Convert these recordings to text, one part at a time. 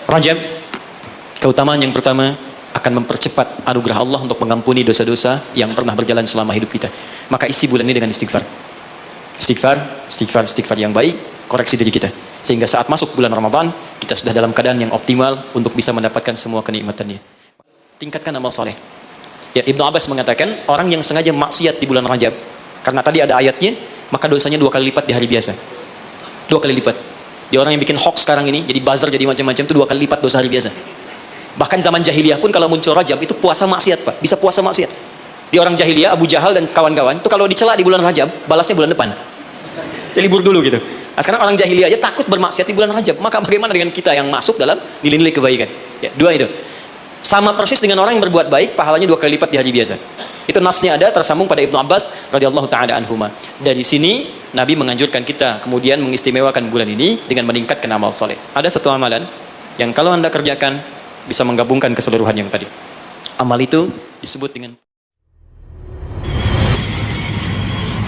Rajab, keutamaan yang pertama akan mempercepat anugerah Allah untuk mengampuni dosa-dosa yang pernah berjalan selama hidup kita. Maka isi bulan ini dengan istighfar. Istighfar yang baik, koreksi diri kita. Sehingga saat masuk bulan Ramadan, kita sudah dalam keadaan yang optimal untuk bisa mendapatkan semua kenikmatannya. Tingkatkan amal saleh. Ya, Ibnu Abbas mengatakan, orang yang sengaja maksiat di bulan Rajab, karena tadi ada ayatnya, maka dosanya 2 kali lipat di hari biasa. 2 kali lipat. Dia orang yang bikin hoax sekarang ini, jadi buzzer, jadi macam-macam, itu 2 kali lipat dosa hari biasa. Bahkan zaman jahiliyah pun kalau muncul Rajab, itu puasa maksiat, Pak. Bisa puasa maksiat. Di orang jahiliyah, Abu Jahal dan kawan-kawan, itu kalau dicela di bulan Rajab, balasnya bulan depan. Jadi libur dulu gitu. Nah, sekarang orang jahiliyah aja takut bermaksiat di bulan Rajab. Maka bagaimana dengan kita yang masuk dalam nilai-nilai kebaikan? Ya, 2 itu. Sama persis dengan orang yang berbuat baik, pahalanya 2 kali lipat di hari biasa. Itu nasnya ada tersambung pada Ibnu Abbas radhiyallahu taala anhuma. Dari sini Nabi menganjurkan kita kemudian mengistimewakan bulan ini dengan meningkatkan amal saleh. Ada satu amalan yang kalau Anda kerjakan bisa menggabungkan keseluruhan yang tadi. Amal itu disebut dengan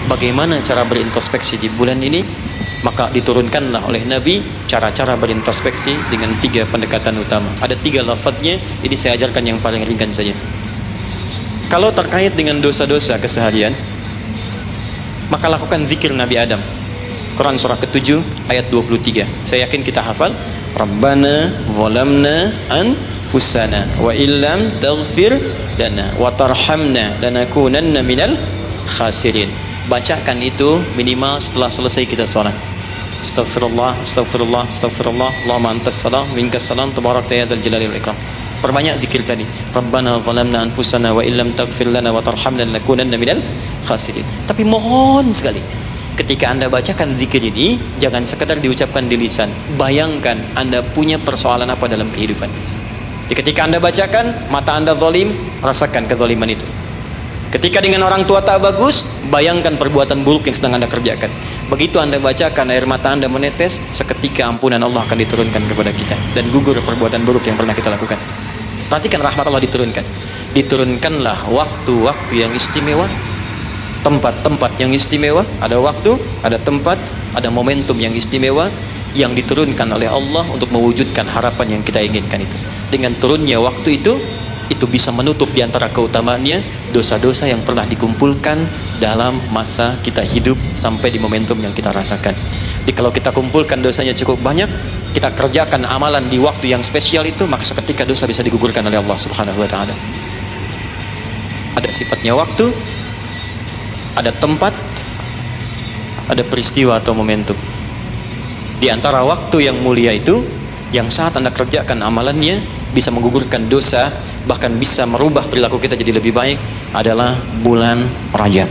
bagaimana cara berintrospeksi di bulan ini. Maka diturunkanlah oleh Nabi cara-cara berintrospeksi dengan 3 pendekatan utama. Ada 3 lafadznya, ini saya ajarkan yang paling ringan saja. Kalau terkait dengan dosa-dosa keseharian, maka lakukan zikir Nabi Adam. Quran surah ke-7 ayat 23. Saya yakin kita hafal. Rabbana zalamna anfusana wa illam taghfir lana wa tarhamna lanakunanna minal khasirin. Bacakan itu minimal setelah selesai kita salat. Astaghfirullah, astaghfirullah, astaghfirullah. Allahumma antas salam, minkas salam, tabarakta ya dzal jalali wal ikram. Perbanyak zikir tadi. Rabbana zalamna anfusana wa illam taghfir lana wa tarhamna lanakunanna minal khasirin. Tapi mohon sekali, ketika Anda bacakan zikir ini, jangan sekadar diucapkan di lisan. Bayangkan Anda punya persoalan apa dalam kehidupan. Jadi ketika Anda bacakan, mata Anda zalim, rasakan kezaliman itu. Ketika dengan orang tua tak bagus, bayangkan perbuatan buruk yang sedang Anda kerjakan. Begitu Anda bacakan, air mata Anda menetes, seketika ampunan Allah akan diturunkan kepada kita dan gugur perbuatan buruk yang pernah kita lakukan. Perhatikan rahmat Allah diturunkan. Diturunkanlah waktu-waktu yang istimewa, tempat-tempat yang istimewa, ada waktu, ada tempat, ada momentum yang istimewa yang diturunkan oleh Allah untuk mewujudkan harapan yang kita inginkan itu. Dengan turunnya waktu itu bisa menutup di antara keutamaannya dosa-dosa yang pernah dikumpulkan dalam masa kita hidup sampai di momentum yang kita rasakan. Jadi kalau kita kumpulkan dosanya cukup banyak, kita kerjakan amalan di waktu yang spesial itu, maka seketika dosa bisa digugurkan oleh Allah Subhanahu wa taala. Ada sifatnya waktu, ada tempat, ada peristiwa atau momentum. Di antara waktu yang mulia itu, yang saat Anda kerjakan amalannya bisa menggugurkan dosa, bahkan bisa merubah perilaku kita jadi lebih baik, adalah bulan Rajab.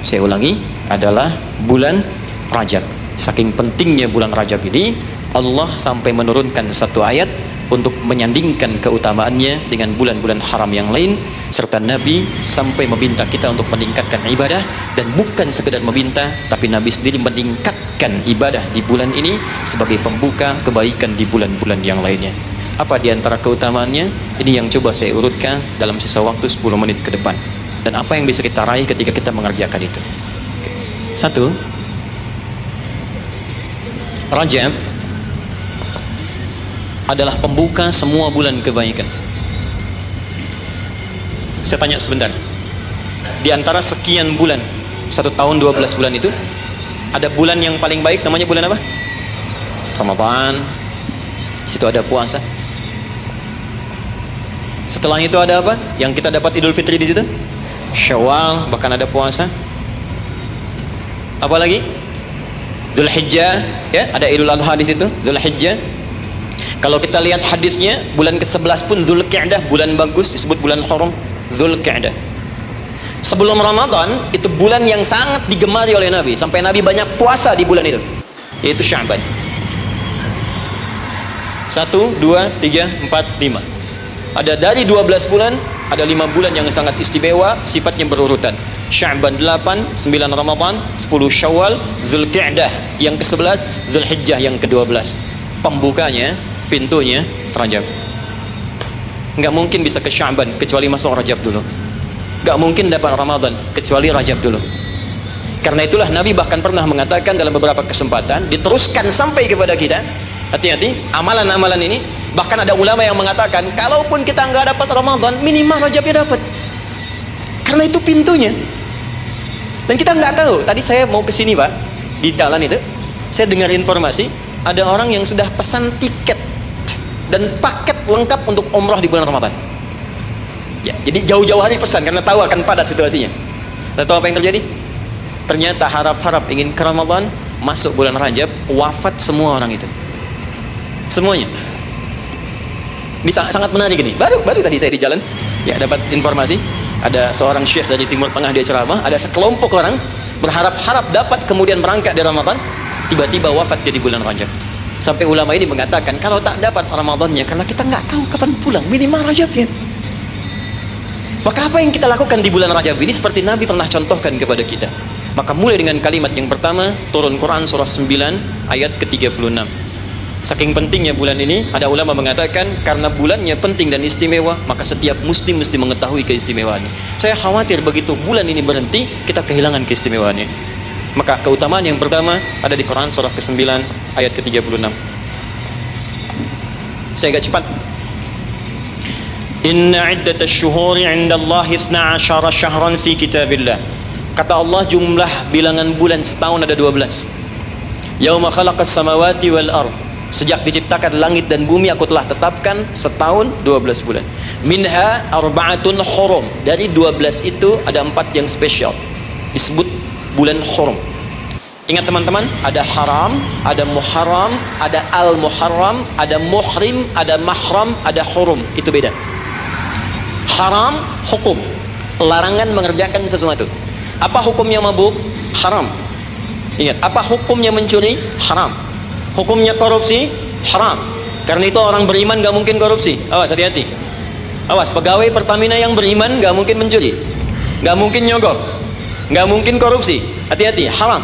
Saya ulangi, adalah bulan Rajab. Saking pentingnya bulan Rajab ini, Allah sampai menurunkan satu ayat untuk menyandingkan keutamaannya dengan bulan-bulan haram yang lain, serta Nabi sampai meminta kita untuk meningkatkan ibadah, dan bukan sekedar meminta, tapi Nabi sendiri meningkatkan ibadah di bulan ini sebagai pembuka kebaikan di bulan-bulan yang lainnya. Apa di antara keutamaannya? Ini yang coba saya urutkan dalam sisa waktu 10 menit ke depan. Dan apa yang bisa kita raih ketika kita mengerjakan itu? Satu, Rajab adalah pembuka semua bulan kebaikan. Saya tanya sebentar. Di antara sekian bulan, 1 tahun 12 bulan itu, ada bulan yang paling baik, namanya bulan apa? Ramadan. Situ ada puasa. Setelah itu ada apa? Yang kita dapat Idul Fitri di situ? Syawal, bahkan ada puasa. Apa lagi? Dzulhijjah, ya, ada Idul Adha di situ, Dzulhijjah. Kalau kita lihat hadisnya, bulan ke-11 pun Dzulqa'dah, bulan bagus, disebut bulan haram, Dzulqa'dah. Sebelum Ramadan, itu bulan yang sangat digemari oleh Nabi, sampai Nabi banyak puasa di bulan itu, yaitu Sya'ban. 1, 2, 3, 4, 5. Ada dari 12 bulan, ada 5 bulan yang sangat istimewa, sifatnya berurutan. Sya'ban 8, 9 Ramadan, 10 Syawal, Dzulqa'dah yang ke-11, Dzulhijjah yang ke-12. Pembukanya, pintunya Rajab. Nggak mungkin bisa ke Sya'ban kecuali masuk Rajab dulu. Nggak mungkin dapat Ramadan kecuali Rajab dulu. Karena itulah Nabi bahkan pernah mengatakan dalam beberapa kesempatan, diteruskan sampai kepada kita, hati-hati, amalan-amalan ini Bahkan ada ulama yang mengatakan, kalaupun kita nggak dapat Ramadan, minimal Rajabnya dapat. Karena itu pintunya. Dan kita nggak tahu. Tadi saya mau ke sini Pak, di jalan itu, saya dengar informasi, ada orang yang sudah pesan tiket dan paket lengkap untuk umrah di bulan Ramadan. Ya, jadi jauh-jauh hari pesan karena tahu akan padat situasinya. Dan tahu apa yang terjadi? Ternyata harap-harap ingin ke Ramadan, masuk bulan Rajab, wafat semua orang itu. Semuanya. Ini sangat menarik ini. Baru tadi saya di jalan, ya dapat informasi, ada seorang syekh dari Timur Tengah dia ceramah, ada sekelompok orang berharap-harap dapat kemudian berangkat di Ramadan, tiba-tiba wafat dia di bulan Rajab. Sampai ulama ini mengatakan, kalau tak dapat Ramadannya, karena kita nggak tahu kapan pulang, minimal Rajabnya. Maka apa yang kita lakukan di bulan Rajab ini seperti Nabi pernah contohkan kepada kita. Maka mulai dengan kalimat yang pertama, turun Quran surah 9 ayat ke-36. Saking pentingnya bulan ini, ada ulama mengatakan karena bulannya penting dan istimewa, maka setiap muslim mesti mengetahui keistimewaannya. Saya khawatir begitu bulan ini berhenti, kita kehilangan keistimewaannya. Maka keutamaan yang pertama ada di Quran surah ke-9 ayat ke-36. Saya agak cepat. Inna iddatash syuhuri 'indallahi 12 syahran fi kitabillah. Kata Allah, jumlah bilangan bulan setahun ada 12. Yauma khalaqas samawati wal ard. Sejak diciptakan langit dan bumi aku telah tetapkan setahun 12 bulan. Minha arba'atun hurum. Dari 12 itu ada 4 yang spesial. Disebut bulan hurum. Ingat teman-teman, ada haram, ada muharram, ada al-muharram, ada muhrim, ada mahram, ada hurum. Itu beda. Haram, hukum. Larangan mengerjakan sesuatu. Apa hukumnya mabuk? Haram. Ingat, apa hukumnya mencuri? Haram. Hukumnya korupsi? Haram. Karena itu orang beriman gak mungkin korupsi. Awas, hati-hati. Awas, pegawai Pertamina yang beriman gak mungkin mencuri, gak mungkin nyogok, gak mungkin korupsi. Hati-hati, haram.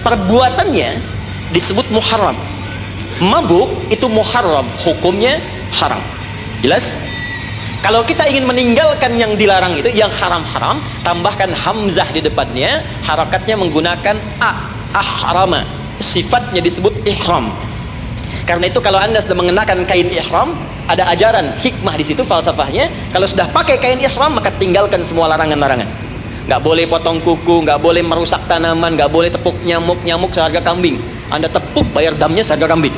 Perbuatannya disebut muharram. Mabuk itu muharram, hukumnya haram. Jelas? Kalau kita ingin meninggalkan yang dilarang itu, yang haram-haram, tambahkan hamzah di depannya, harakatnya menggunakan ahrama. Sifatnya disebut ihram. Karena itu kalau Anda sudah mengenakan kain ihram, ada ajaran hikmah di situ, falsafahnya. Kalau sudah pakai kain ihram, maka tinggalkan semua larangan-larangan. Nggak boleh potong kuku, nggak boleh merusak tanaman, nggak boleh tepuk nyamuk seharga kambing. Anda tepuk, bayar damnya seharga kambing.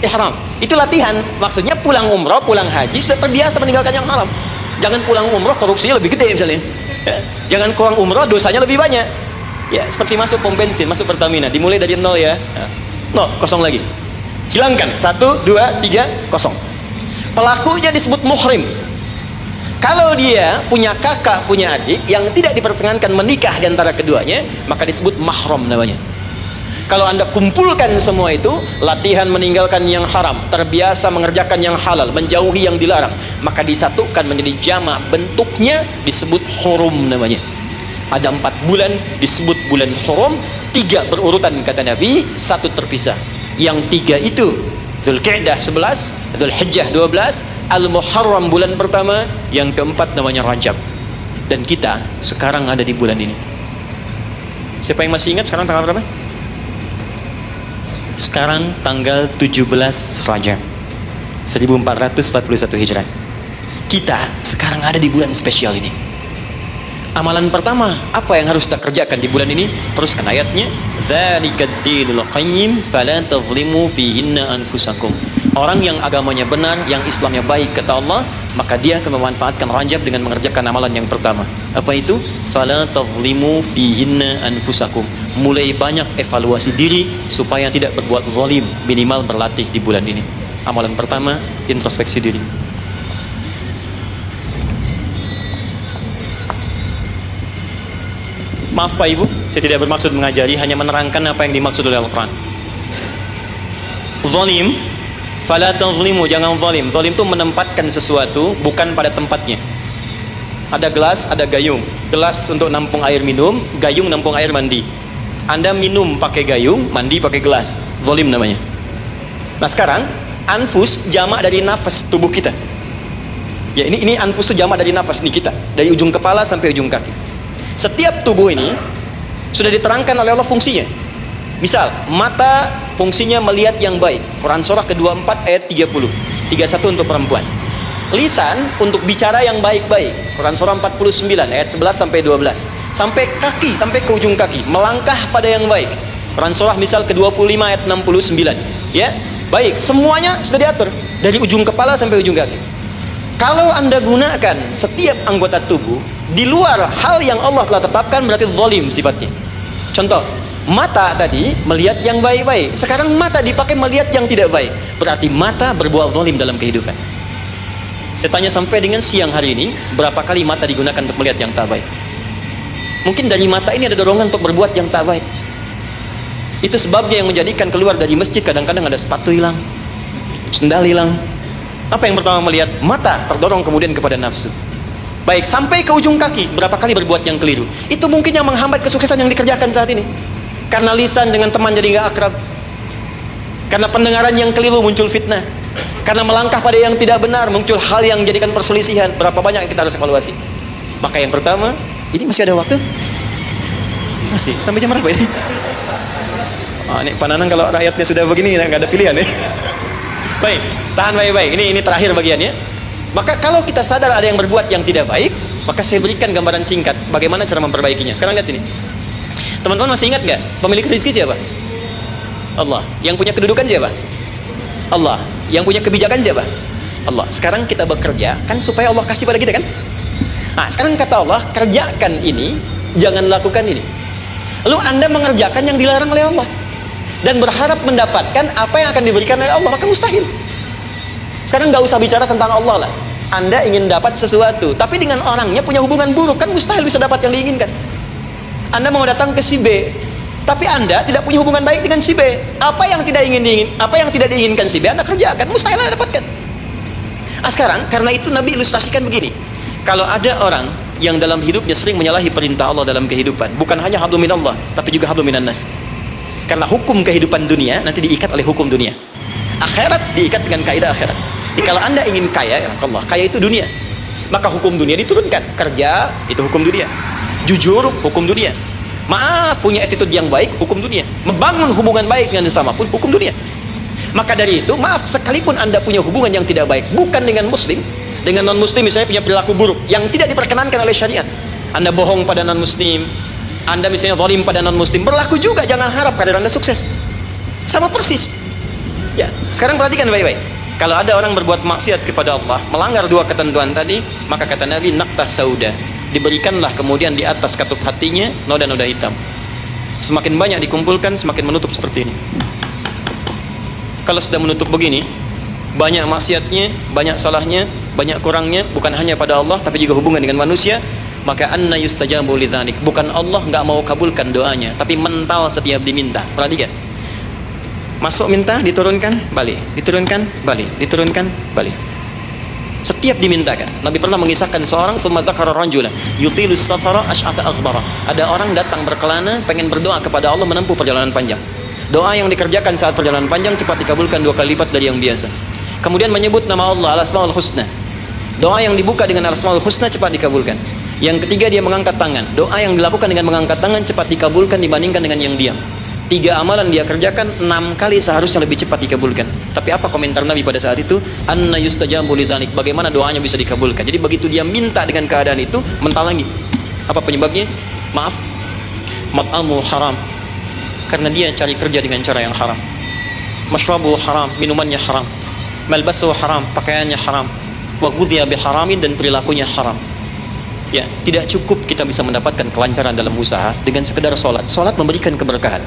Ihram. Itu latihan. Maksudnya pulang umroh, pulang haji sudah terbiasa meninggalkan yang haram. Jangan pulang umroh korupsinya lebih gede misalnya. Ya. Jangan kurang umroh dosanya lebih banyak. Ya, seperti masuk pom bensin, masuk Pertamina, dimulai dari 0 ya. No, kosong lagi. Hilangkan. 1, 2, 3, kosong. Pelakunya disebut muhrim. Kalau dia punya kakak, punya adik yang tidak diperkenankan menikah di antara keduanya, maka disebut mahram namanya. Kalau Anda kumpulkan semua itu, latihan meninggalkan yang haram, terbiasa mengerjakan yang halal, menjauhi yang dilarang, maka disatukan menjadi jamak, bentuknya disebut hurum namanya. Ada 4 bulan disebut bulan hurum, 3 berurutan kata Nabi, 1 terpisah. Yang 3 itu Dzulqa'dah 11, Dzulhijjah 12, Al-Muharram bulan pertama, yang keempat namanya Rajab. Dan kita sekarang ada di bulan ini. Siapa yang masih ingat sekarang tanggal berapa? Sekarang tanggal 17 Rajab 1441 Hijrah. Kita sekarang ada di bulan spesial ini. Amalan pertama apa yang harus kita kerjakan di bulan ini? Teruskan ayatnya, dzalikad dinul qayyim fala tadhlimu fihinna anfusakum. Orang yang agamanya benar, yang Islamnya baik kata Allah, maka dia akan memanfaatkan Rajab dengan mengerjakan amalan yang pertama. Apa itu? Fala tadhlimu fihinna anfusakum. Mulai banyak evaluasi diri supaya tidak berbuat zalim, minimal berlatih di bulan ini. Amalan pertama, introspeksi diri. Maaf Pak Ibu, saya tidak bermaksud mengajari, hanya menerangkan apa yang dimaksud oleh Al-Quran. Zalim, fala tazlimu, jangan zalim. Zalim itu menempatkan sesuatu bukan pada tempatnya. Ada gelas, ada gayung. Gelas untuk nampung air minum, gayung nampung air mandi. Anda minum pakai gayung, mandi pakai gelas. Zalim namanya. Nah sekarang, anfus jamak dari nafas tubuh kita. Ya ini anfus itu jamak dari nafas nih kita, dari ujung kepala sampai ujung kaki. Setiap tubuh ini sudah diterangkan oleh Allah fungsinya. Misal, mata fungsinya melihat yang baik. Quran surah ke-24 ayat 30. 31 untuk perempuan. Lisan untuk bicara yang baik-baik. Quran surah 49 ayat 11 sampai 12. Sampai kaki, sampai ke ujung kaki, melangkah pada yang baik. Quran surah misal ke-25 ayat 69. Ya, baik, semuanya sudah diatur dari ujung kepala sampai ujung kaki. Kalau Anda gunakan setiap anggota tubuh di luar hal yang Allah telah tetapkan, berarti zalim sifatnya. Contoh, mata tadi melihat yang baik-baik, sekarang mata dipakai melihat yang tidak baik, berarti mata berbuat zalim dalam kehidupan. Saya tanya sampai dengan siang hari ini, berapa kali mata digunakan untuk melihat yang tak baik? Mungkin dari mata ini ada dorongan untuk berbuat yang tak baik. Itu sebabnya yang menjadikan keluar dari masjid kadang-kadang ada sepatu hilang, sendal hilang. Apa yang pertama melihat? Mata terdorong kemudian kepada nafsu. Baik, sampai ke ujung kaki, berapa kali berbuat yang keliru. Itu mungkin yang menghambat kesuksesan yang dikerjakan saat ini. Karena lisan dengan teman jadi nggak akrab, karena pendengaran yang keliru muncul fitnah, karena melangkah pada yang tidak benar muncul hal yang menjadikan perselisihan. Berapa banyak yang kita harus evaluasi? Maka yang pertama, ini masih ada waktu? Masih, sampai jam berapa ini? Ini Pananang kalau rakyatnya sudah begini nggak ada pilihan ya. Baik, tahan baik-baik. Ini terakhir bagiannya. Maka kalau kita sadar ada yang berbuat yang tidak baik, maka saya berikan gambaran singkat bagaimana cara memperbaikinya. Sekarang lihat sini. Teman-teman masih ingat nggak pemilik rezeki siapa? Allah. Yang punya kedudukan siapa? Allah. Yang punya kebijakan siapa? Allah. Sekarang kita bekerja kan supaya Allah kasih pada kita kan? Nah, sekarang kata Allah, kerjakan ini, jangan lakukan ini. Lalu Anda mengerjakan yang dilarang oleh Allah dan berharap mendapatkan apa yang akan diberikan oleh Allah, maka mustahil. Sekarang nggak usah bicara tentang Allah lah. Anda ingin dapat sesuatu, tapi dengan orangnya punya hubungan buruk, kan mustahil bisa dapat yang diinginkan. Anda mau datang ke si B, tapi Anda tidak punya hubungan baik dengan si B. Apa yang tidak diinginkan si B, Anda kerjakan, mustahil Anda dapatkan. Nah, sekarang karena itu Nabi ilustrasikan begini. Kalau ada orang yang dalam hidupnya sering menyalahi perintah Allah dalam kehidupan, bukan hanya hablum minallah, tapi juga hablum minan nas. Karena hukum kehidupan dunia nanti diikat oleh hukum dunia. Akhirat diikat dengan kaidah akhirat. Jadi kalau Anda ingin kaya, ya Allah, kaya itu dunia. Maka hukum dunia diturunkan. Kerja itu hukum dunia. Jujur hukum dunia. Maaf, punya attitude yang baik hukum dunia. Membangun hubungan baik dengan sesama pun hukum dunia. Maka dari itu, maaf, sekalipun Anda punya hubungan yang tidak baik, bukan dengan muslim, dengan non muslim misalnya punya perilaku buruk yang tidak diperkenankan oleh syariat. Anda bohong pada non muslim, Anda misalnya zalim pada non muslim, berlaku juga, jangan harap karir Anda sukses. Sama persis. Ya, sekarang perhatikan baik-baik. Kalau ada orang berbuat maksiat kepada Allah, melanggar dua ketentuan tadi, maka kata Nabi, naqtah sauda, diberikanlah kemudian di atas katup hatinya noda-noda hitam. Semakin banyak dikumpulkan, semakin menutup seperti ini. Kalau sudah menutup begini, banyak maksiatnya, banyak salahnya, banyak kurangnya, bukan hanya pada Allah tapi juga hubungan dengan manusia, maka anna yustajabu lidzanik. Bukan Allah nggak mau kabulkan doanya, tapi mental setiap diminta. Perhatikan. Masuk minta, diturunkan, balik, diturunkan, balik, diturunkan, balik. Setiap dimintakan. Nabi pernah mengisahkan seorang thumma dzakara rajulan yutilus safara asy'atha aghbara. Ada orang datang berkelana pengen berdoa kepada Allah menempuh perjalanan panjang. Doa yang dikerjakan saat perjalanan panjang cepat dikabulkan 2 kali lipat dari yang biasa. Kemudian menyebut nama Allah al-asmaul husna. Doa yang dibuka dengan al-asmaul husna cepat dikabulkan. Yang ketiga dia mengangkat tangan. Doa yang dilakukan dengan mengangkat tangan cepat dikabulkan dibandingkan dengan yang diam. 3 amalan dia kerjakan 6 kali seharusnya lebih cepat dikabulkan. Tapi apa komentar Nabi pada saat itu? Anna yustajabu lidzalik. Bagaimana doanya bisa dikabulkan? Jadi begitu dia minta dengan keadaan itu, mental lagi. Apa penyebabnya? Maaf, mat'amu haram. Karena dia cari kerja dengan cara yang haram. Mashrabu haram, minumannya haram. Malbasu haram, pakaiannya haram. Wa ghudhiya biharamin, dan perilakunya haram. Ya, tidak cukup kita bisa mendapatkan kelancaran dalam usaha dengan sekedar sholat. Sholat memberikan keberkahan,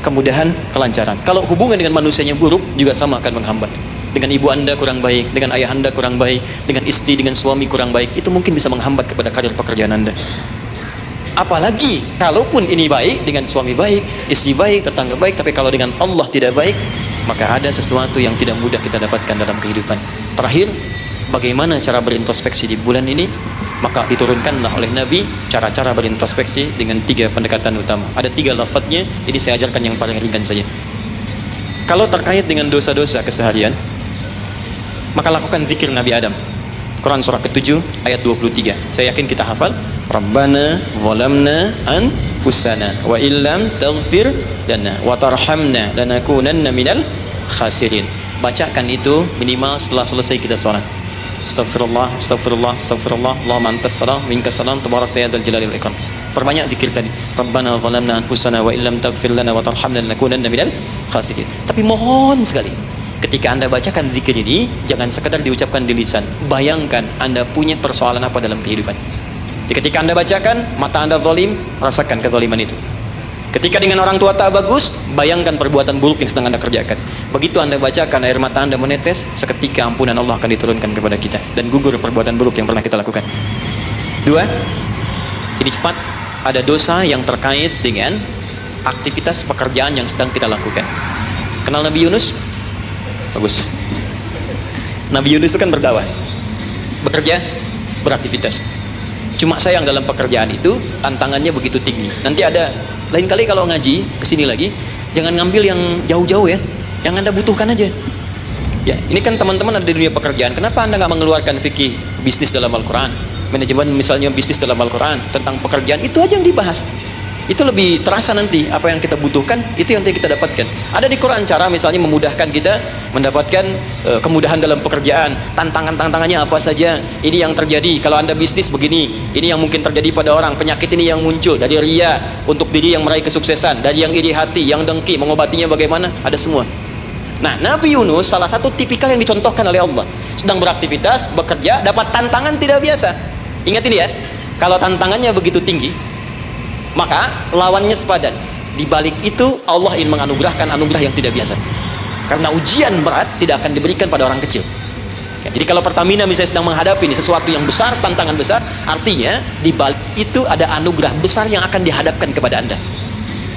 kemudahan, kelancaran. Kalau hubungan dengan manusianya buruk, juga sama akan menghambat. Dengan ibu Anda kurang baik, dengan ayah Anda kurang baik, dengan istri, dengan suami kurang baik, itu mungkin bisa menghambat kepada karir pekerjaan Anda. Apalagi kalaupun ini baik, dengan suami baik, istri baik, tetangga baik, tapi kalau dengan Allah tidak baik, maka ada sesuatu yang tidak mudah kita dapatkan dalam kehidupan. Terakhir, bagaimana cara berintrospeksi di bulan ini? Maka diturunkanlah oleh Nabi cara-cara berintrospeksi dengan 3 pendekatan utama. Ada 3 lafadznya, ini saya ajarkan yang paling ringan saja. Kalau terkait dengan dosa-dosa keseharian, maka lakukan zikir Nabi Adam. Quran surah ke-7 ayat 23. Saya yakin kita hafal. Rabbana zalamna anfusana wa illam taghfir lana wa tarhamna lanakunanna minal khasirin. Bacakan itu minimal setelah selesai kita salat. Astagfirullah, astagfirullah, astagfirullah, Allahumma antas salam, minkas salam, tabarakta ya dzal jalali wal ikram. Perbanyak zikir tadi. Rabbana zalamna anfusana wa illam taghfir lana wa tarhamna lanakunanna minal khasirin. Tapi mohon sekali, ketika Anda bacakan zikir ini, jangan sekedar diucapkan di lisan. Bayangkan Anda punya persoalan apa dalam kehidupan. Jadi ketika Anda bacakan, mata Anda zalim, rasakan kezaliman itu. Ketika dengan orang tua tak bagus, bayangkan perbuatan buruk yang sedang Anda kerjakan. Begitu Anda bacakan, air mata Anda menetes, seketika ampunan Allah akan diturunkan kepada kita dan gugur perbuatan buruk yang pernah kita lakukan. 2, ini cepat, ada dosa yang terkait dengan aktivitas pekerjaan yang sedang kita lakukan. Kenal Nabi Yunus? Bagus. Nabi Yunus itu kan berdakwah, bekerja, beraktivitas. Cuma sayang dalam pekerjaan itu tantangannya begitu tinggi. Nanti ada lain kali kalau ngaji kesini lagi, jangan ngambil yang jauh-jauh ya, yang Anda butuhkan aja. Ya, ini kan teman-teman ada di dunia pekerjaan. Kenapa Anda nggak mengeluarkan fikih bisnis dalam Al-Quran, manajemen misalnya bisnis dalam Al-Quran, tentang pekerjaan itu aja yang dibahas. Itu lebih terasa nanti apa yang kita butuhkan, itu yang kita dapatkan. Ada di Quran cara misalnya memudahkan kita mendapatkan kemudahan dalam pekerjaan. Tantangannya apa saja. Ini yang terjadi kalau Anda bisnis begini. Ini yang mungkin terjadi pada orang. Penyakit ini yang muncul dari riya untuk diri yang meraih kesuksesan, dari yang iri hati, yang dengki, mengobatinya bagaimana? Ada semua. Nah, Nabi Yunus salah satu tipikal yang dicontohkan oleh Allah. Sedang beraktivitas, bekerja, dapat tantangan tidak biasa. Ingat ini ya. Kalau tantangannya begitu tinggi, maka lawannya sepadan. Di balik itu Allah ingin menganugerahkan anugerah yang tidak biasa. Karena ujian berat tidak akan diberikan pada orang kecil. Ya, jadi kalau Pertamina misalnya sedang menghadapi ini sesuatu yang besar, tantangan besar, artinya di balik itu ada anugerah besar yang akan dihadapkan kepada Anda.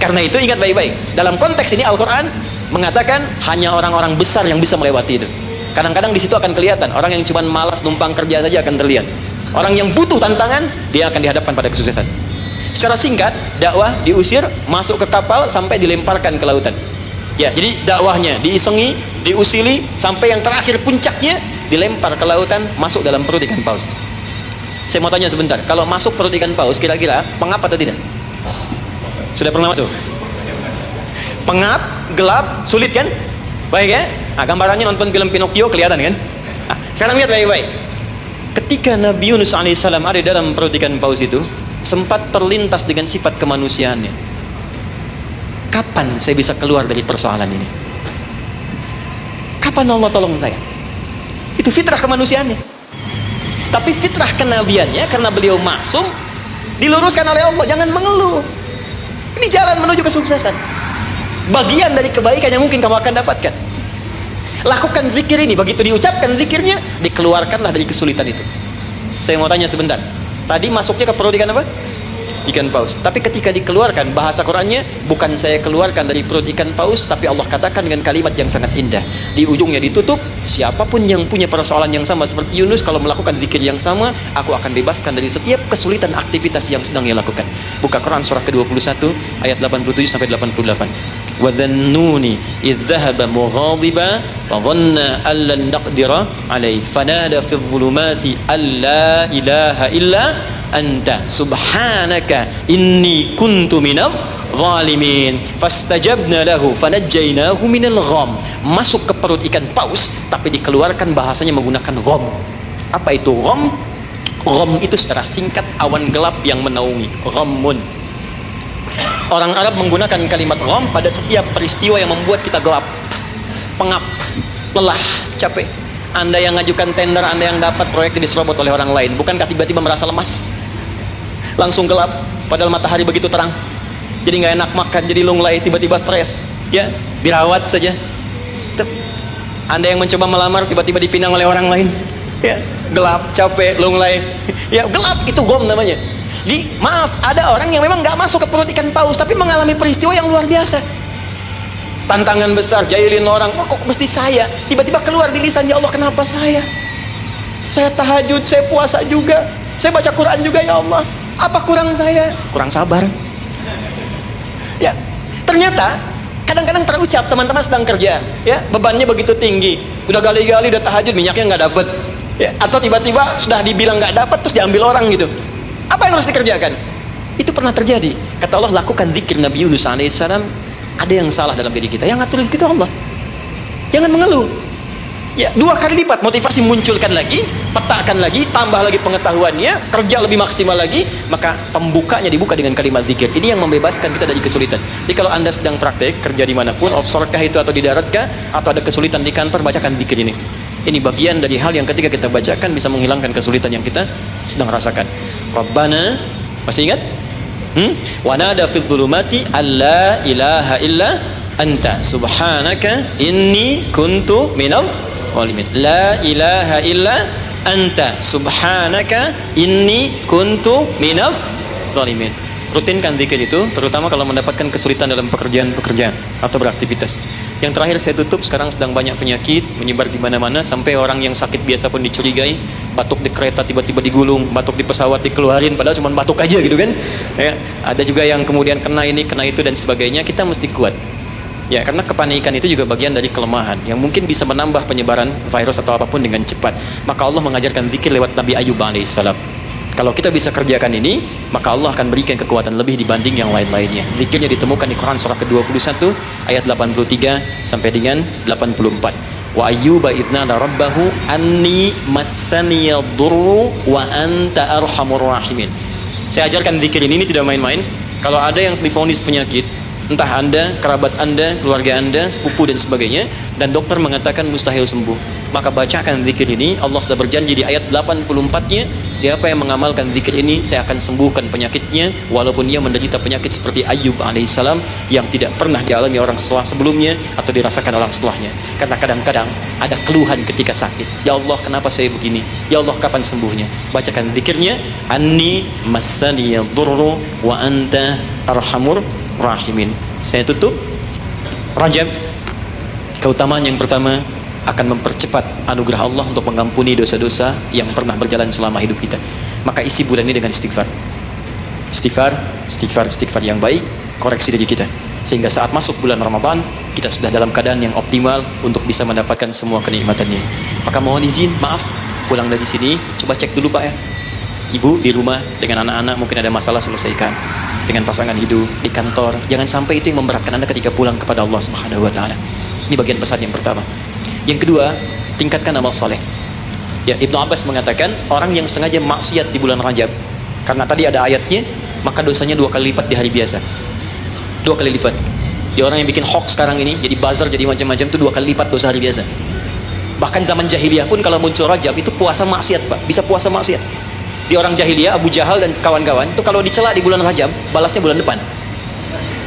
Karena itu ingat baik-baik. Dalam konteks ini Al-Quran mengatakan hanya orang-orang besar yang bisa melewati itu. Kadang-kadang di situ akan kelihatan orang yang cuma malas numpang kerja saja akan terlihat. Orang yang butuh tantangan dia akan dihadapkan pada kesuksesan. Secara singkat, dakwah diusir, masuk ke kapal sampai dilemparkan ke lautan. Ya, jadi dakwahnya diisengi, diusili sampai yang terakhir puncaknya dilempar ke lautan, masuk dalam perut ikan paus. Saya mau tanya sebentar, kalau masuk perut ikan paus kira-kira pengap atau tidak? Sudah pernah masuk? Pengap, gelap, sulit kan? Baik ya? Nah, gambarannya nonton film Pinocchio kelihatan kan? Nah, sekarang lihat baik-baik. Ketika Nabi Yunus alaihissalam ada dalam perut ikan paus itu, sempat terlintas dengan sifat kemanusiaannya. Kapan saya bisa keluar dari persoalan ini? Kapan Allah tolong saya? Itu fitrah kemanusiaannya. Tapi fitrah kenabiannya, karena beliau maksum, diluruskan oleh Allah. Jangan mengeluh. Ini jalan menuju kesuksesan. Bagian dari kebaikan yang mungkin kamu akan dapatkan. Lakukan zikir ini. Begitu diucapkan zikirnya, dikeluarkanlah dari kesulitan itu. Saya mau tanya sebentar. Tadi masuknya ke perut ikan apa? Ikan paus. Tapi ketika dikeluarkan, bahasa Qurannya bukan saya keluarkan dari perut ikan paus, tapi Allah katakan dengan kalimat yang sangat indah. Di ujungnya ditutup, siapapun yang punya persoalan yang sama seperti Yunus, kalau melakukan zikir yang sama, aku akan bebaskan dari setiap kesulitan aktivitas yang sedang ia lakukan. Buka Quran surah ke-21 ayat 87 sampai 88. Wa dhannuni idh dhahaba mughadiba fa dhanna an lan naqdira alayhi fanada fi dhulumati alla ilaha illa anta subhanaka inni kuntu minadh zalimin fastajabna lahu fanajjaynahu minal gham. Masuk ke perut ikan paus tapi dikeluarkan bahasanya menggunakan gham. Apa itu gham? Gham itu secara singkat awan gelap yang menaungi. Ghammun. Orang Arab menggunakan kalimat gham pada setiap peristiwa yang membuat kita gelap, pengap, lelah, capek. Anda yang ngajukan tender, Anda yang dapat proyek diserobot oleh orang lain, bukankah tiba-tiba merasa lemas? Langsung gelap, padahal matahari begitu terang. Jadi nggak enak makan, jadi lunglai, tiba-tiba stres. Ya, dirawat saja. Anda yang mencoba melamar, tiba-tiba dipinang oleh orang lain. Ya, gelap, capek, lunglai. Ya, gelap itu gham namanya. Maaf, ada orang yang memang nggak masuk ke perut ikan paus, tapi mengalami peristiwa yang luar biasa. Tantangan besar, jahilin orang, oh, kok mesti saya? Tiba-tiba keluar di lisan, ya Allah, kenapa saya? Saya tahajud, saya puasa juga, saya baca Quran juga, ya Allah. Apa kurang saya? Kurang sabar. Ya, ternyata kadang-kadang terucap, teman-teman sedang kerja, ya, bebannya begitu tinggi, udah gali-gali, udah tahajud, minyaknya nggak dapet, ya, atau tiba-tiba sudah dibilang nggak dapet, terus diambil orang gitu. Apa yang harus dikerjakan? Itu pernah terjadi. Kata Allah, lakukan zikir Nabi Yunus alaihissalam. Ada yang salah dalam diri kita. Yang ngatur itu Allah. Jangan mengeluh. Ya, 2 kali lipat motivasi munculkan lagi, petakan lagi, tambah lagi pengetahuannya, kerja lebih maksimal lagi, maka pembukanya dibuka dengan kalimat zikir. Ini yang membebaskan kita dari kesulitan. Jadi kalau Anda sedang praktek kerja dimanapun, offshore kah itu atau di darat kah, atau ada kesulitan di kantor, bacakan zikir ini. Ini bagian dari hal yang ketika kita bacakan bisa menghilangkan kesulitan yang kita sedang rasakan. Rabbana, masih ingat? Wa nada fil dhulumati alla ilaha illa anta subhanaka inni kuntu minal zalimin. La ilaha illa anta subhanaka inni kuntu minal zalimin. Rutinkan zikir itu, terutama kalau mendapatkan kesulitan dalam pekerjaan atau beraktivitas. Yang terakhir saya tutup, sekarang sedang banyak penyakit menyebar di mana-mana, sampai orang yang sakit biasa pun dicurigai, batuk di kereta tiba-tiba digulung, batuk di pesawat dikeluarin, padahal cuma batuk aja gitu kan. Ya, ada juga yang kemudian kena ini, kena itu dan sebagainya. Kita mesti kuat. Ya, karena kepanikan itu juga bagian dari kelemahan yang mungkin bisa menambah penyebaran virus atau apapun dengan cepat. Maka Allah mengajarkan zikir lewat Nabi Ayub alaihissalam. Kalau kita bisa kerjakan ini, maka Allah akan berikan kekuatan lebih dibanding yang lain-lainnya. Zikirnya ditemukan di Quran surah ke-21 ayat 83 sampai dengan 84. Wa ayyuba idnada rabbahu anni massaniyadurru wa anta arhamur rahimin. Saya ajarkan zikir ini tidak main-main. Kalau ada yang divonis penyakit, entah Anda, kerabat Anda, keluarga Anda, sepupu dan sebagainya, dan dokter mengatakan mustahil sembuh, maka bacakan zikir ini. Allah sudah berjanji di ayat 84-nya, siapa yang mengamalkan zikir ini, saya akan sembuhkan penyakitnya, walaupun ia menderita penyakit seperti Ayyub alaihissalam yang tidak pernah dialami orang sebelumnya atau dirasakan orang setelahnya. Karena kadang-kadang ada keluhan ketika sakit. Ya Allah, kenapa saya begini? Ya Allah, kapan sembuhnya? Bacakan zikirnya, anni massaniyadurru wa anta arhamur rahimin. Saya tutup. Rajab, keutamaan yang pertama, akan mempercepat anugerah Allah untuk mengampuni dosa-dosa yang pernah berjalan selama hidup kita. Maka isi bulan ini dengan istighfar. Istighfar yang baik, koreksi diri kita, sehingga saat masuk bulan Ramadan kita sudah dalam keadaan yang optimal untuk bisa mendapatkan semua kenikmatannya. Maka mohon izin, maaf, pulang dari sini coba cek dulu Pak ya. Ibu di rumah dengan anak-anak mungkin ada masalah, selesaikan. Dengan pasangan hidup, di kantor, jangan sampai itu yang memberatkan Anda ketika pulang kepada Allah Subhanahu wa taala. Ini bagian pesan yang pertama. Yang kedua, tingkatkan amal saleh. Ya, Ibnu Abbas mengatakan orang yang sengaja maksiat di bulan Rajab, karena tadi ada ayatnya, maka dosanya 2 kali lipat di hari biasa. 2 kali lipat. Di orang yang bikin hoax sekarang ini, jadi buzzer, jadi macam-macam, itu 2 kali lipat dosa hari biasa. Bahkan zaman jahiliyah pun kalau muncul Rajab itu puasa maksiat Pak, bisa puasa maksiat. Di orang jahiliyah, Abu Jahal dan kawan-kawan itu kalau dicela di bulan Rajab, balasnya bulan depan.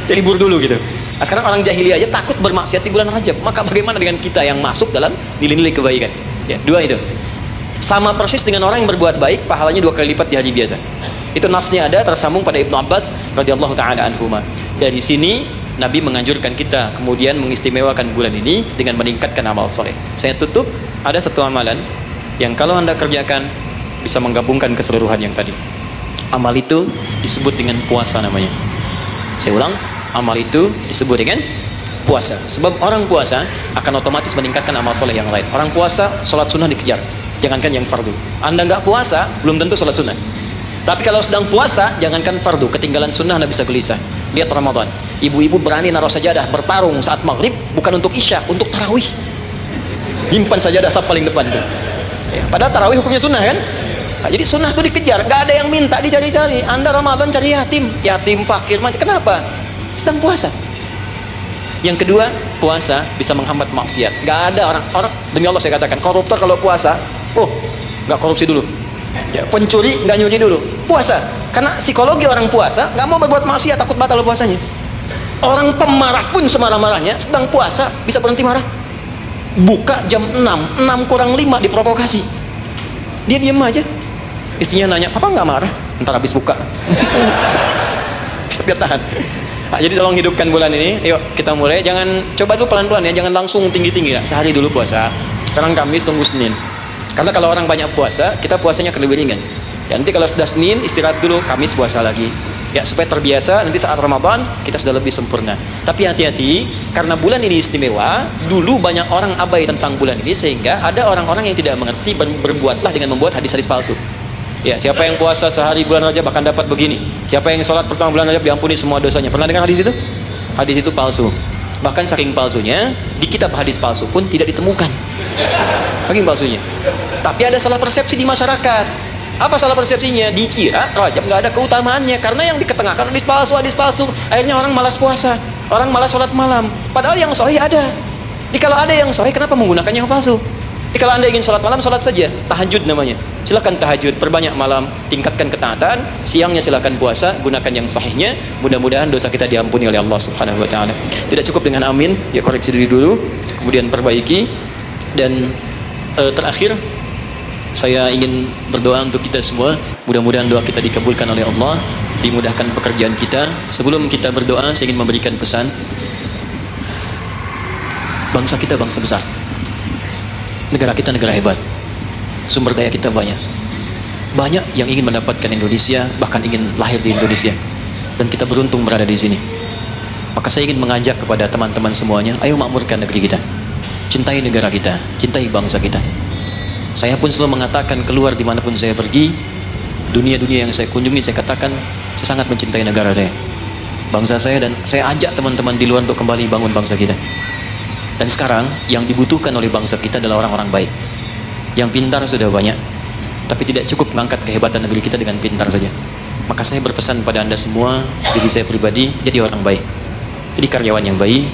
Jadi libur dulu gitu. Nah, sekarang orang jahiliyah aja takut bermaksiat di bulan Rajab. Maka bagaimana dengan kita yang masuk dalam nilai-nilai kebaikan? Ya, 2 itu. Sama persis dengan orang yang berbuat baik, pahalanya 2 kali lipat di hari biasa. Itu nasnya ada tersambung pada Ibnu Abbas radhiyallahu taala anhuma. Dari sini Nabi menganjurkan kita kemudian mengistimewakan bulan ini dengan meningkatkan amal soleh. Saya tutup, ada satu amalan yang kalau Anda kerjakan bisa menggabungkan keseluruhan yang tadi. Amal itu disebut dengan puasa namanya. Saya ulang, amal itu disebut dengan puasa. Sebab orang puasa akan otomatis meningkatkan amal soleh yang lain. Orang puasa, sholat sunnah dikejar, jangankan yang fardu. Anda nggak puasa, belum tentu sholat sunnah. Tapi kalau sedang puasa, jangankan fardu, ketinggalan sunnah Anda bisa gelisah. Lihat Ramadan, ibu-ibu berani naruh sajadah bertarung saat maghrib, bukan untuk isya, untuk tarawih. Himpan sajadah saat paling depan tuh. Ya, padahal tarawih hukumnya sunnah kan? Nah, jadi sunnah itu dikejar, gak ada yang minta dicari-cari. Anda Ramadan cari yatim fakir macam. Kenapa? Sedang puasa. Yang kedua, puasa bisa menghambat maksiat. Gak ada orang demi Allah saya katakan, koruptor kalau puasa, gak korupsi dulu. Ya, pencuri gak nyuri dulu. Puasa, karena psikologi orang puasa gak mau berbuat maksiat, takut batal puasanya. Orang pemarah pun semarah-marahnya sedang puasa bisa berhenti marah. Buka jam 6 kurang 5 diprovokasi, dia diam aja. Istrinya nanya, papa nggak marah? Ntar habis buka. Gak tahan. Nah, jadi tolong hidupkan bulan ini. Yuk kita mulai. Jangan, coba dulu pelan-pelan ya. Jangan langsung tinggi-tinggi ya. Sehari dulu puasa. Sekarang Kamis, tunggu Senin. Karena kalau orang banyak puasa, kita puasanya akan lebih ringan. Ya, nanti kalau sudah Senin, istirahat dulu. Kamis puasa lagi. Ya, supaya terbiasa, nanti saat Ramadan kita sudah lebih sempurna. Tapi hati-hati, karena bulan ini istimewa. Dulu banyak orang abai tentang bulan ini, sehingga ada orang-orang yang tidak mengerti, berbuatlah dengan membuat hadis-hadis palsu. Ya, siapa yang puasa sehari bulan Rajab akan dapat begini. Siapa yang sholat pertama bulan Rajab diampuni semua dosanya. Pernah dengar hadis itu? Hadis itu palsu. Bahkan saking palsunya, di kitab hadis palsu pun tidak ditemukan. Saking palsunya. Tapi ada salah persepsi di masyarakat. Apa salah persepsinya? Dikira Rajab nggak ada keutamaannya karena yang diketengahkan hadis palsu. Akhirnya orang malas puasa, orang malas sholat malam. Padahal yang sahih ada. Jadi kalau ada yang sahih, kenapa menggunakan yang palsu? Jadi kalau Anda ingin sholat malam, sholat saja. Tahajud namanya. Silakan tahajud, perbanyak malam, tingkatkan ketaatan. Siangnya silakan puasa, gunakan yang sahihnya. Mudah-mudahan dosa kita diampuni oleh Allah Subhanahu wa taala. Tidak cukup dengan amin, ya koreksi diri dulu, kemudian perbaiki. Dan terakhir saya ingin berdoa untuk kita semua. Mudah-mudahan doa kita dikabulkan oleh Allah, dimudahkan pekerjaan kita. Sebelum kita berdoa, saya ingin memberikan pesan. Bangsa kita bangsa besar. Negara kita negara hebat. Sumber daya kita banyak. Banyak yang ingin mendapatkan Indonesia, bahkan ingin lahir di Indonesia. Dan kita beruntung berada di sini. Maka saya ingin mengajak kepada teman-teman semuanya, ayo makmurkan negeri kita. Cintai negara kita, cintai bangsa kita. Saya pun selalu mengatakan keluar dimanapun saya pergi, dunia-dunia yang saya kunjungi, saya katakan saya sangat mencintai negara saya, bangsa saya, dan saya ajak teman-teman di luar untuk kembali bangun bangsa kita. Dan sekarang yang dibutuhkan oleh bangsa kita adalah orang-orang baik. Yang pintar sudah banyak, tapi tidak cukup mengangkat kehebatan negeri kita dengan pintar saja. Maka saya berpesan pada Anda semua, diri saya pribadi, jadi orang baik, jadi karyawan yang baik,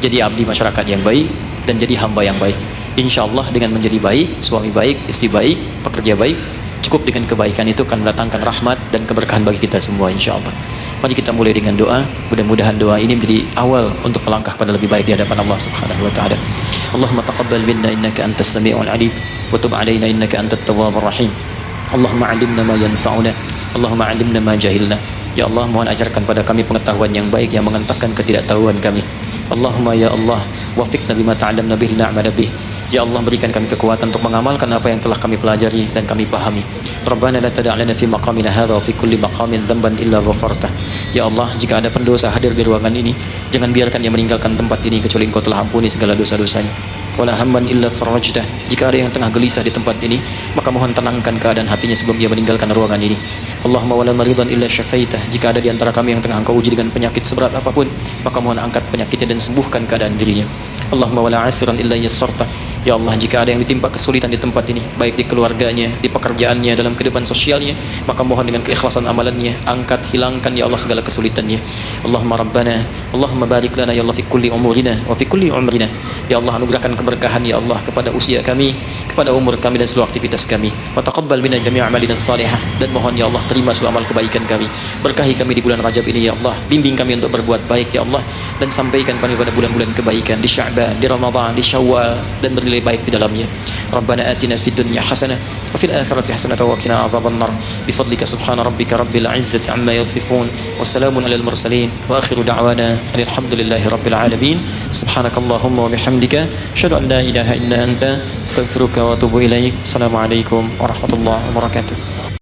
jadi abdi masyarakat yang baik, dan jadi hamba yang baik. Insya Allah dengan menjadi baik, suami baik, istri baik, pekerja baik, cukup dengan kebaikan itu akan mendatangkan rahmat dan keberkahan bagi kita semua, insya Allah. Mari kita mulai dengan doa. Mudah-mudahan doa ini menjadi awal untuk melangkah pada lebih baik di hadapan Allah Subhanahu wa taala. Allahumma taqabbal minna innaka antas sami'ul alim wa tub 'alaina innaka antat tawwabur rahim. Allahumma 'allimna ma yanfa'una. Allahumma 'allimna ma jahilna. Ya Allah, mohon ajarkan pada kami pengetahuan yang baik yang mengentaskan ketidaktahuan kami. Allahumma ya Allah, wafiqna bima ta'allamna bihi na'mal bih. Ya Allah, berikan kami kekuatan untuk mengamalkan apa yang telah kami pelajari dan kami pahami. Rabbana la tada' lana fi maqamina hadha wa fi kulli maqamin dhanban illa ghafartah. Ya Allah, jika ada pendosa hadir di ruangan ini, jangan biarkan dia meninggalkan tempat ini kecuali Engkau telah ampuni segala dosa-dosanya. Wala hamman illa farajtah. Jika ada yang tengah gelisah di tempat ini, maka mohon tenangkan keadaan hatinya sebelum dia meninggalkan ruangan ini. Allahumma wala maridan illa syafaitah. Jika ada di antara kami yang tengah Engkau uji dengan penyakit seberat apapun, maka mohon angkat penyakitnya dan sembuhkan keadaan dirinya. Allahumma wala asiran illa yassartah. Ya Allah, jika ada yang ditimpa kesulitan di tempat ini, baik di keluarganya, di pekerjaannya, dalam kehidupan sosialnya, maka mohon dengan keikhlasan amalannya, angkat, hilangkan ya Allah segala kesulitannya. Allahumma Rabbana, Allahumma barik lana ya Allah fi kulli umurina wa fi kulli umrina. Ya Allah, anugerahkan keberkahan ya Allah kepada usia kami, kepada umur kami dan seluruh aktivitas kami. Wa taqabbal minna jami' a'malina salihah. Dan mohon ya Allah terima seluruh amal kebaikan kami. Berkahi kami di bulan Rajab ini ya Allah. Bimbing kami untuk berbuat baik ya Allah, dan sampaikan kami pada bulan-bulan kebaikan di Sya'ban, di Ramadan, di Syawal, dan bernilai baik di dalamnya. Rabbana atina fid dunya hasanah wa fil akhirati hasanah wa qina adzabannar. Bifadlika subhana rabbika rabbil izzati amma yasifun wa salamun alal mursalin wa akhiru da'wana alhamdulillahi rabbil alamin. Subhanakallahumma wa bihamdika asyhadu an la ilaha illa anta astaghfiruka wa atubu ilaik. Assalamualaikum warahmatullahi wabarakatuh.